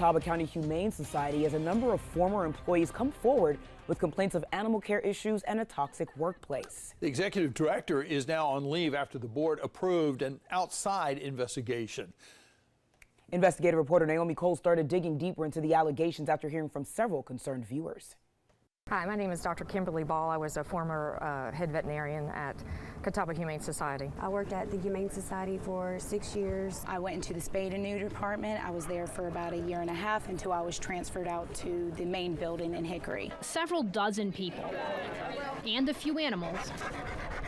Catawba County Humane Society has a number of former employees come forward with complaints of animal care issues and a toxic workplace. The executive director is now on leave after the board approved an outside investigation. Investigative reporter Naomi Cole started digging deeper into the allegations after hearing from several concerned viewers. Hi, my name is Dr. Kimberly Ball. I was a former head veterinarian at Catawba Humane Society. I worked at the Humane Society for 6 years. I went into the spay and neuter department. I was there for about a year and a half until I was transferred out to the main building in Hickory. Several dozen people and a few animals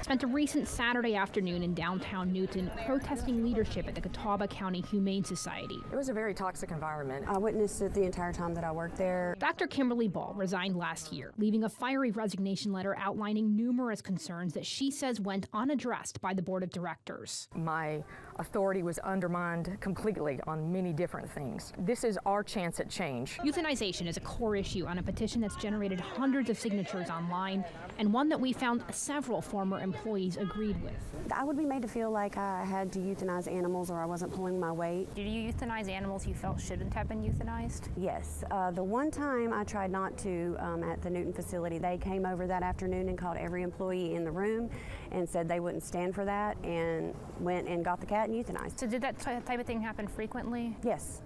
spent a recent Saturday afternoon in downtown Newton protesting leadership at the Catawba County Humane Society. It was a very toxic environment. I witnessed it the entire time that I worked there. Dr. Kimberly Ball resigned last year, leaving a fiery resignation letter outlining numerous concerns that she says went unaddressed by the board of directors. My authority was undermined completely on many different things. This is our chance at change. Euthanization is a core issue on a petition that's generated hundreds of signatures online, and one that we found several former employees agreed with. I would be made to feel like I had to euthanize animals or I wasn't pulling my weight. Did you euthanize animals you felt shouldn't have been euthanized? Yes. The one time I tried not to at the Newton facility, they came over that afternoon and called every employee in the room and said they wouldn't stand for that and went and got the cat and euthanized. So did that type of thing happen frequently? Yes.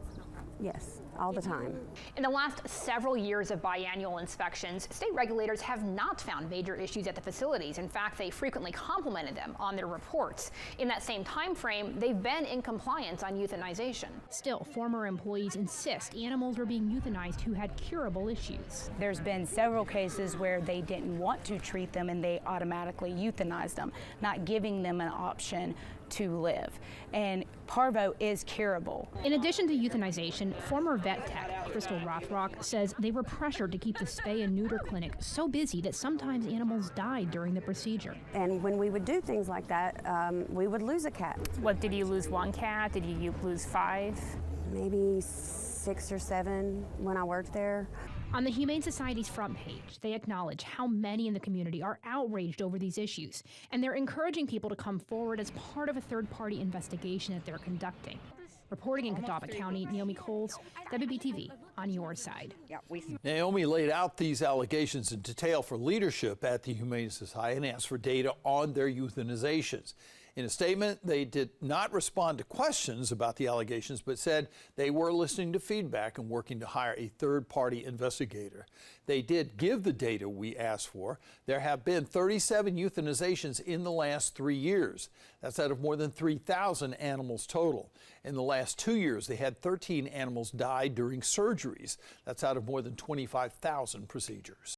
Yes, all the time. In the last several years of biannual inspections, state regulators have not found major issues at the facilities. In fact, they frequently complimented them on their reports. In that same time frame, they've been in compliance on euthanization. Still, former employees insist animals were being euthanized who had curable issues. There's been several cases where they didn't want to treat them and they automatically euthanized them, not giving them an option to live. And parvo is curable. In addition to euthanization, former vet tech Crystal Rothrock says they were pressured to keep the spay and neuter clinic so busy that sometimes animals died during the procedure. And when we would do things like that, we would lose a cat. What, did you lose one cat? Did you lose 5? Maybe 6 or 7 when I worked there. On the Humane Society's front page, they acknowledge how many in the community are outraged over these issues, and they're encouraging people to come forward as part of a third-party investigation that they're conducting. Reporting in Catawba County, Naomi Coles, WBTV, on your side. Naomi laid out these allegations in detail for leadership at the Humane Society and asked for data on their euthanizations. In a statement, they did not respond to questions about the allegations, but said they were listening to feedback and working to hire a third-party investigator. They did give the data we asked for. There have been 37 euthanizations in the last 3 years. That's out of more than 3,000 animals total. In the last 2 years, they had 13 animals die during surgeries. That's out of more than 25,000 procedures.